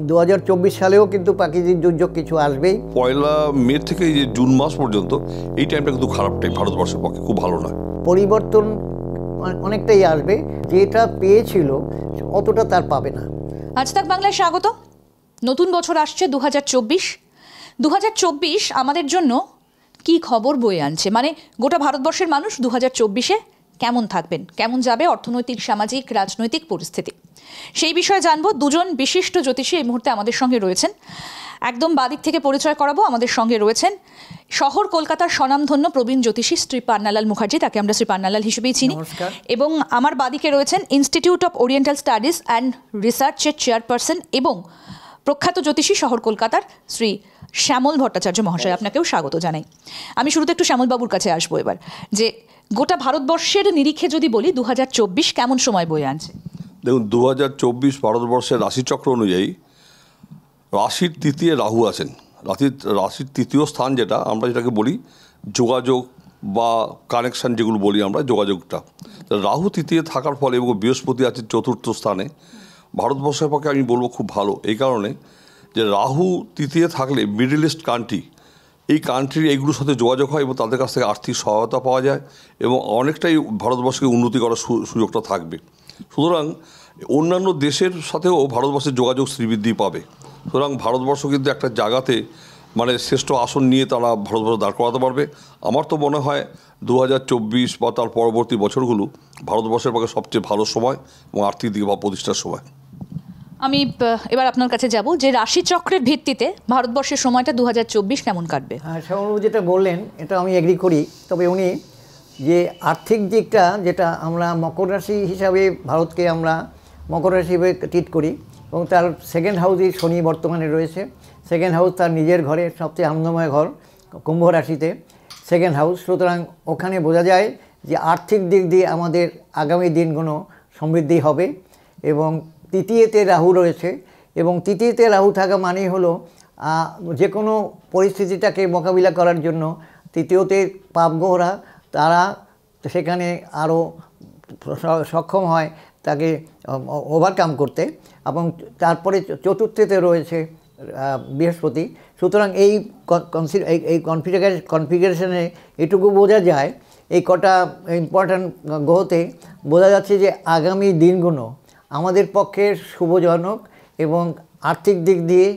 2024 সালেও কিন্তু প্রাকৃতিক দুর্যোগ কিছু আসবেই। পয়লা মে থেকে এই যে জুন মাস পর্যন্ত এই টাইমটা কিন্তু খারাপ টাইম, ভারতবর্ষের পক্ষে খুব ভালো নয়। পরিবর্তন অনেকটাই আসবে, যেটা পেয়েছিল অতটা তার পাবে না। আজ তাক বাংলায় স্বাগত। নতুন বছর আসছে 2024 আমাদের জন্য কি খবর বয়ে আনছে, মানে গোটা ভারতবর্ষের মানুষ 2024-এ কেমন থাকবেন, কেমন যাবে অর্থনৈতিক, সামাজিক, রাজনৈতিক পরিস্থিতি, সেই বিষয়ে জানবো। দুজন বিশিষ্ট জ্যোতিষী এই মুহূর্তে আমাদের সঙ্গে রয়েছেন। একদম বাদিক থেকে পরিচয় করাবো। আমাদের সঙ্গে রয়েছেন শহর কলকাতার স্বনামধন্য প্রবীণ জ্যোতিষী শ্রী পান্নালাল মুখার্জি, তাকে আমরা শ্রী পান্নালাল হিসেবেই চিনি। এবং আমার বাদিকে রয়েছেন institute of oriental studies and রিসার্চের চেয়ারপারসন এবং প্রখ্যাত জ্যোতিষী শহর কলকাতার শ্রী শ্যামল ভট্টাচার্য মহাশয়। আপনাকেও স্বাগত জানাই। আমি শুরুতে একটু শ্যামলবাবুর কাছে আসবো এবার, যে গোটা ভারতবর্ষের নিরিখে যদি বলি 2024 কেমন সময় বয়ে আনছে? দেখুন, 2024 ভারতবর্ষের রাশিচক্র অনুযায়ী রাশির তৃতীয় রাহু আছেন। রাশির তৃতীয় স্থান, যেটা আমরা যেটাকে বলি যোগাযোগ বা কানেকশান, যেগুলো বলি আমরা যোগাযোগটা, রাহু তৃতীয় থাকার ফলে এবং বৃহস্পতি আছে চতুর্থ স্থানে, ভারতবর্ষের পক্ষে আমি বলবো খুব ভালো। এই কারণে যে রাহু তৃতীয় থাকলে মিডল ইস্ট কান্ট্রি, এই কান্ট্রির এইগুলোর সাথে যোগাযোগ হয় এবং তাদের কাছ থেকে আর্থিক সহায়তা পাওয়া যায় এবং অনেকটাই ভারতবর্ষকে উন্নতি করার সুযোগটা থাকবে। সুতরাং অন্যান্য দেশের সাথেও ভারতবর্ষের যোগাযোগ শ্রীবৃদ্ধি পাবে। সুতরাং ভারতবর্ষ কিন্তু একটা জায়গাতে মানে শ্রেষ্ঠ আসন নিয়ে তারা ভারতবর্ষ দাঁড় করাতে পারবে। আমার তো মনে হয় 2024 বা তার পরবর্তী বছরগুলো ভারতবর্ষের পক্ষে সবচেয়ে ভালো সময় এবং আর্থিক দিকে বা প্রতিষ্ঠার সময়। আমি এবার আপনার কাছে যাব যে রাশিচক্রের ভিত্তিতে ভারতবর্ষের সময়টা 2024 কেমন কাটবে? হ্যাঁ, শ্যামলবাবু যেটা বললেন এটা আমি এগ্রি করি। তবে উনি যে আর্থিক দিকটা, যেটা আমরা মকর রাশি হিসাবে ভারতকে আমরা মকর রাশি হিসেবে ট্রিট করি এবং তার সেকেন্ড হাউসই শনি বর্তমানে রয়েছে। সেকেন্ড হাউস তার নিজের ঘরে, সবচেয়ে আনন্দময় ঘর কুম্ভ রাশিতে সেকেন্ড হাউস। সুতরাং ওখানে বোঝা যায় যে আর্থিক দিক দিয়ে আমাদের আগামী দিনগুলো সমৃদ্ধি হবে। এবং তৃতীয়তে রাহু রয়েছে এবং তৃতীয়তে রাহু থাকা মানেই হলো যে কোনো পরিস্থিতিটাকে মোকাবিলা করার জন্য তৃতীয়তে পাপগ্রহরা তারা সেখানে আরও সক্ষম হয় তাকে ওভারকাম করতে। এবং তারপরে চতুর্থতে রয়েছে বৃহস্পতি। সুতরাং এই কনফিগারেশনে এটুকু বোঝা যায়, এই কটা ইম্পর্ট্যান্ট গ্রহতে বোঝা যাচ্ছে যে আগামী দিনগুলো আমাদের পক্ষে শুভজনক এবং আর্থিক দিক দিয়ে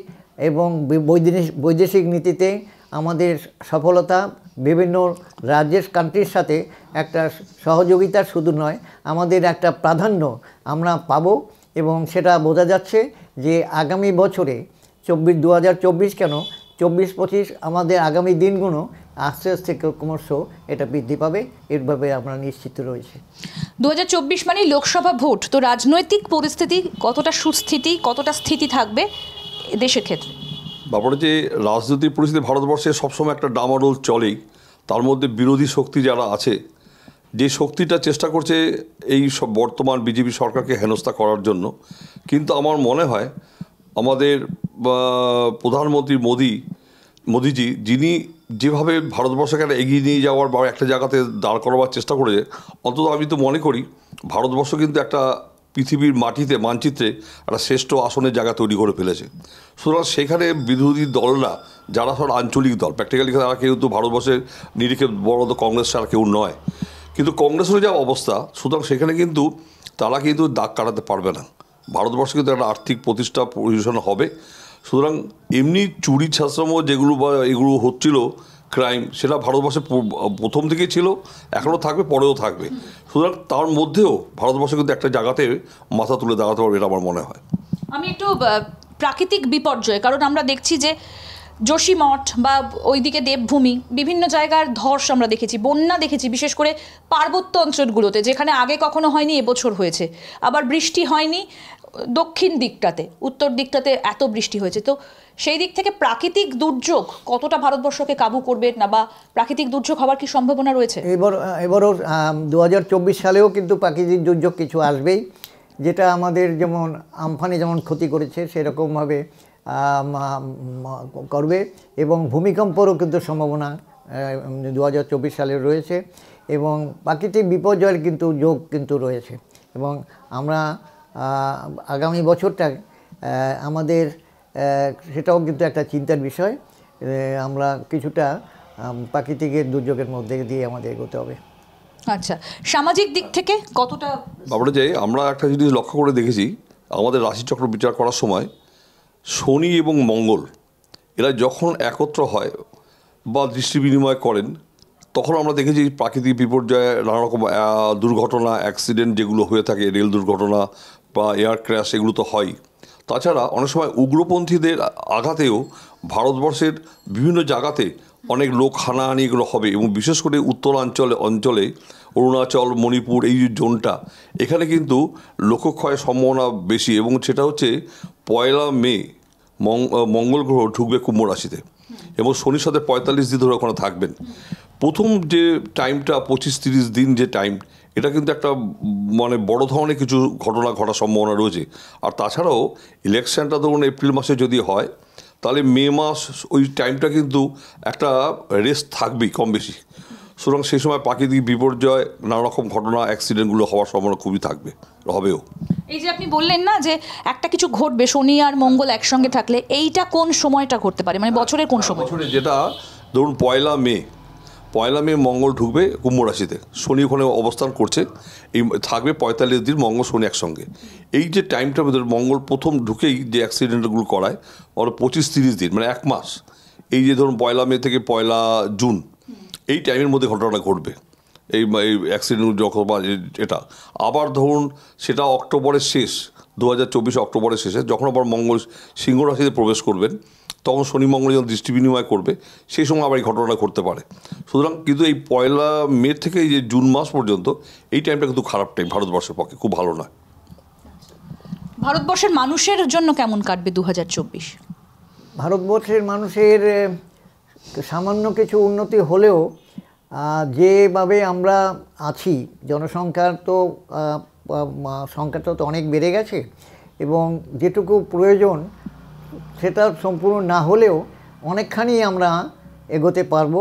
এবং বৈদেশিক নীতিতে আমাদের সফলতা, বিভিন্ন রাজ্যের কান্ট্রির সাথে একটা সহযোগিতা শুধু নয়, আমাদের একটা প্রাধান্য আমরা পাবো। এবং সেটা বোঝা যাচ্ছে যে আগামী বছরে 2024 কেন 24-25 আমাদের আগামী দিনগুলো আস্তে আস্তে ক্রমশ এটা বৃদ্ধি পাবে, এরভাবে আমরা নিশ্চিত রয়েছে। 2024 মানে লোকসভা ভোট, তো রাজনৈতিক পরিস্থিতি কতটা সুস্থিতি, কতটা স্থিতি থাকবে দেশের ক্ষেত্রে? ব্যাপারে যে রাজনৈতিক পরিস্থিতি ভারতবর্ষে সবসময় একটা ডামাডোল চলেই। তার মধ্যে বিরোধী শক্তি যারা আছে, যে শক্তিটা চেষ্টা করছে এই সব বর্তমান বিজেপি সরকারকে হেনস্থা করার জন্য, কিন্তু আমার মনে হয় আমাদের প্রধানমন্ত্রী মোদিজি, যিনি যেভাবে ভারতবর্ষকে এগিয়ে নিয়ে যাওয়ার বা একটা জায়গাতে দাঁড় করাবার চেষ্টা করেছে, অন্তত আমি তো মনে করি ভারতবর্ষ কিন্তু একটা পৃথিবীর মাটিতে মানচিত্রে একটা শ্রেষ্ঠ আসনের জায়গা তৈরি করে ফেলেছে। সুতরাং সেখানে বিরোধী দলরা যারা সব আঞ্চলিক দল, প্র্যাকটিক্যালি তারা কেউ তো ভারতবর্ষের নিরিখে বড় তো কংগ্রেস ছাড়া কেউ নয়, কিন্তু কংগ্রেসের যা অবস্থা, সুতরাং সেখানে কিন্তু তারা কিন্তু দাগ কাটাতে পারবে না। ভারতবর্ষে কিন্তু একটা আর্থিক প্রতিষ্ঠা পজিশন হবে। সুতরাং এমনি চুরি ছাত্রম যেগুলো বা এগুলো হচ্ছিল ক্রাইম, সেটা ভারতবর্ষে প্রথম থেকেই ছিল, এখনও থাকবে, পরেও থাকবে। সুতরাং তার মধ্যেও ভারতবর্ষ কিন্তু একটা জায়গাতে মাথা তুলে দাঁড়াতে পারবে, এটা আমার মনে হয়। আমি একটু প্রাকৃতিক বিপর্যয়, কারণ আমরা দেখছি যে যোশীমঠ বা ওইদিকে দেবভূমি, বিভিন্ন জায়গার ধস আমরা দেখেছি, বন্যা দেখেছি, বিশেষ করে পার্বত্য অঞ্চলগুলোতে, যেখানে আগে কখনো হয়নি এবছর হয়েছে। আবার বৃষ্টি হয়নি দক্ষিণ দিকটাতে, উত্তর দিকটাতে এত বৃষ্টি হয়েছে। তো সেই দিক থেকে প্রাকৃতিক দুর্যোগ কতটা ভারতবর্ষকে কাবু করবে না, বা প্রাকৃতিক দুর্যোগ হওয়ার কি সম্ভাবনা রয়েছে? এবারও 2024 সালেও কিন্তু প্রাকৃতিক দুর্যোগ কিছু আসবেই, যেটা আমাদের যেমন আমফানে যেমন ক্ষতি করেছে সেরকমভাবে করবে। এবং ভূমিকম্পরও কিন্তু সম্ভাবনা 2024 সালে রয়েছে এবং প্রাকৃতিক বিপর্যয়ের কিন্তু যোগ কিন্তু রয়েছে। এবং আমরা আগামী বছরটা আমাদের সেটাও কিন্তু একটা চিন্তার বিষয়। আমরা কিছুটা প্রাকৃতিক দুর্যোগের মধ্যে দিয়ে আমাদের এগোতে হবে। আচ্ছা, সামাজিক দিক থেকে কতটা? ব্যাপারটা যে আমরা একটা জিনিস লক্ষ্য করে দেখেছি, আমাদের রাশিচক্র বিচার করার সময় শনি এবং মঙ্গল এরা যখন একত্র হয় বা দৃষ্টি বিনিময় করেন, তখন আমরা দেখেছি প্রাকৃতিক বিপর্যয়ে নানা রকম দুর্ঘটনা, অ্যাক্সিডেন্ট যেগুলো হয়ে থাকে, রেল দুর্ঘটনা বা এয়ার ক্র্যাশ, এগুলো তো হয়। তাছাড়া অনেক সময় উগ্রপন্থীদের আঘাতেও ভারতবর্ষের বিভিন্ন জায়গাতে অনেক লোক হানাহানি এগুলো হবে, এবং বিশেষ করে অঞ্চলে অরুণাচল, মণিপুর, এই যে জোনটা, এখানে কিন্তু লোকক্ষয়ের সম্ভাবনা বেশি। এবং সেটা হচ্ছে 1 মে মঙ্গল গ্রহ ঢুকবে কুম্ভ রাশিতে, এবং শনির সাথে 45 দিন ধরে ওখানে থাকবেন। প্রথম যে টাইমটা 25-30 দিন যে টাইম, এটা কিন্তু একটা মানে বড় ধরনের কিছু ঘটনা ঘটার সম্ভাবনা রয়েছে। আর তাছাড়াও ইলেকশনটা ধরুন এপ্রিল মাসে যদি হয়, তাহলে মে মাস ওই টাইমটা কিন্তু একটা রেস্ট থাকবেই কম বেশি। সুতরাং সেই সময় প্রাকৃতিক বিপর্যয়, নানা রকম ঘটনা, অ্যাক্সিডেন্টগুলো হওয়ার সম্ভাবনা খুবই হবেও। এই যে আপনি বললেন না যে একটা কিছু ঘটবে শনি আর মঙ্গল একসঙ্গে থাকলে, এইটা কোন সময়টা ঘটতে পারে, মানে বছরের কোন সময়? যেটা ধরুন 1 মে মঙ্গল ঢুকবে কুম্ভ রাশিতে, শনি ওখানে অবস্থান করছে, এই থাকবে 45 দিন মঙ্গল শনি একসঙ্গে। এই যে টাইমটার মধ্যে মঙ্গল প্রথম ঢুকেই যে অ্যাক্সিডেন্টগুলো করায়, ওরা 25-30 দিন, মানে 1 মাস, এই যে ধরুন 1 মে থেকে 1 জুন, এই টাইমের মধ্যে ঘটনাটা ঘটবে, এই অ্যাক্সিডেন্ট যখন বা এটা। আবার ধরুন সেটা অক্টোবরের শেষ, 2024 অক্টোবরের শেষে, যখন আবার মঙ্গল সিংহ রাশিতে প্রবেশ করবেন, তখন শনি মঙ্গল যখন দৃষ্টি বিনিময় করবে, সেই সময় আবার এই ঘটনাটা ঘটতে পারে। সুতরাং কিন্তু এই 1 মে থেকে এই যে জুন মাস পর্যন্ত, এই টাইমটা কিন্তু খারাপ টাইম, ভারতবর্ষের পক্ষে খুব ভালো নয়। ভারতবর্ষের মানুষের জন্য কেমন কাটবে 2024? ভারতবর্ষের মানুষের সামান্য কিছু উন্নতি হলেও যেভাবে আমরা আছি, জনসংখ্যার তো সংখ্যাটা তো অনেক বেড়ে গেছে, এবং যেটুকু প্রয়োজন সেটা সম্পূর্ণ না হলেও অনেকখানি আমরা এগোতে পারবো,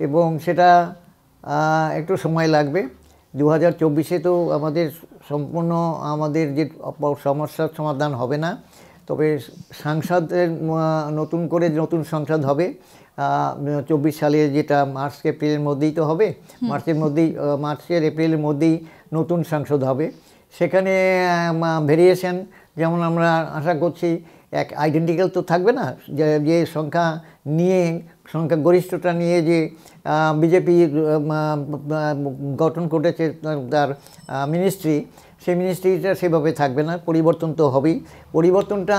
এবং সেটা একটু সময় লাগবে। 2024-এ তো আমাদের সম্পূর্ণ আমাদের যে সমস্যার সমাধান হবে না, তবে সাংসদের নতুন সংসদ হবে 24 সালে, যেটা মার্চ এপ্রিলের মধ্যেই তো হবে, মার্চের এপ্রিলের মধ্যেই নতুন সংসদ হবে। সেখানে ভেরিয়েশন যেমন আমরা আশা করছি এক আইডেন্টিক্যাল তো থাকবে না, যে সংখ্যা গরিষ্ঠতা নিয়ে যে বিজেপি গঠন করেছে তার মিনিস্ট্রি, সেই মিনিস্ট্রিটা সেভাবে থাকবে না, পরিবর্তন তো হবেই। পরিবর্তনটা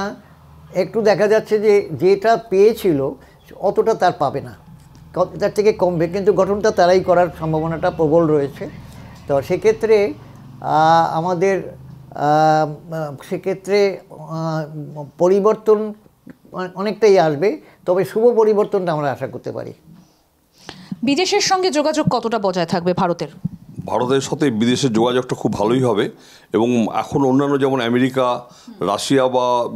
একটু দেখা যাচ্ছে যে যেটা পেয়েছিল অতটা তার পাবে না, তার থেকে কমবে, কিন্তু গঠনটা তারাই করার সম্ভাবনাটা প্রবল রয়েছে। তো সেক্ষেত্রে আমাদের পরিবর্তন অনেকটাই আসবে, তবে শুভ পরিবর্তনটা আমরা আশা করতে পারি। বিদেশের সঙ্গে যোগাযোগ কতটা বজায় থাকবে ভারতের সাথে বিদেশের যোগাযোগটা খুব ভালোই হবে, এবং এখন অন্যান্য যেমন আমেরিকা, রাশিয়া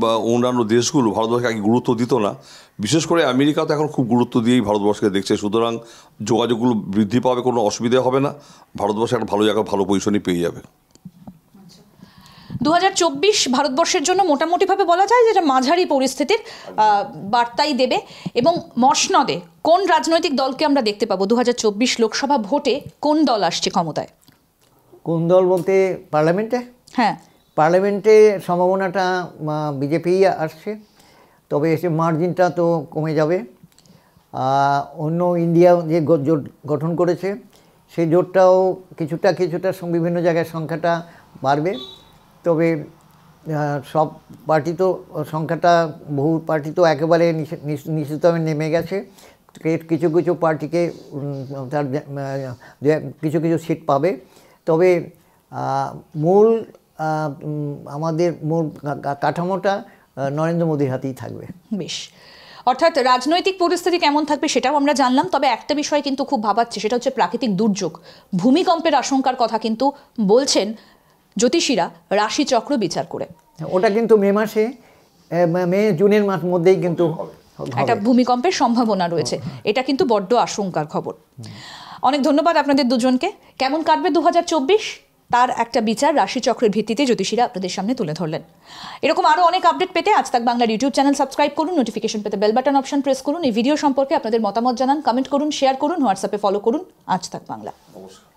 বা অন্যান্য দেশগুলো ভারতবর্ষকে আগে গুরুত্ব দিত না, বিশেষ করে আমেরিকা তো এখন খুব গুরুত্ব দিয়েই ভারতবর্ষকে দেখছে। সুতরাং যোগাযোগগুলো বৃদ্ধি পাবে, কোনো অসুবিধা হবে না, ভারতবর্ষ একটা ভালো জায়গা, ভালো পজিশনই পেয়ে যাবে। 2024 ভারতবর্ষের জন্য মোটামুটিভাবে বলা যায় যেটা মাঝারি পরিস্থিতির বার্তাই দেবে। এবং মসনদে কোন রাজনৈতিক দলকে আমরা দেখতে পাবো 2024 লোকসভা ভোটে? কোন দল আসছে ক্ষমতায়? কোন দল বলতে পার্লামেন্টে? হ্যাঁ, পার্লামেন্টে সম্ভাবনাটা বিজেপি আসছে, তবে এসে মার্জিনটা তো কমে যাবে। অন্য ইন্ডিয়া যে জোট গঠন করেছে, সেই জোটটাও কিছুটা বিভিন্ন জায়গায় সংখ্যাটা বাড়বে, তবে সব পার্টি তো সংখ্যাটা, বহু পার্টি তো একেবারে নিশ্চিতভাবে নেমে গেছে। কিছু পার্টিকে তার কিছু সিট পাবে, তবে আমাদের মূল কাঠামোটা নরেন্দ্র মোদীর হাতেই থাকবে। বেশ, অর্থাৎ রাজনৈতিক পরিস্থিতি কেমন থাকবে সেটাও আমরা জানলাম, তবে একটা বিষয় কিন্তু খুব ভাবাচ্ছে, সেটা হচ্ছে প্রাকৃতিক দুর্যোগ, ভূমিকম্পের আশঙ্কার কথা কিন্তু বলছেন জ্যোতিষীরা রাশিচক্র বিচার করে। ওটা কিন্তু মে জুনের মধ্যেই কিন্তু একটা ভূমিকম্পের সম্ভাবনা রয়েছে, এটা কিন্তু বড্ড আশঙ্কার খবর। অনেক ধন্যবাদ আপনাদের দুজনকে। কেমন কাটবে 2024? তার একটা বিচার রাশিচক্রের ভিত্তিতে জ্যোতিষীরা আপনাদের সামনে তুলে ধরলেন। এরকম আরও অনেক আপডেট পেতে আজ তাক বাংলার ইউটিউব চ্যানেল সাবস্ক্রাইব করুন, নোটিফিকেশন পেতে বেল বাটন অপশন প্রেস করুন, এই ভিডিও সম্পর্কে আপনাদের মতামত জানান, কমেন্ট করুন, শেয়ার করুন, হোয়াটসঅ্যাপে ফলো করুন আজ তাক বাংলা। নমস্কার।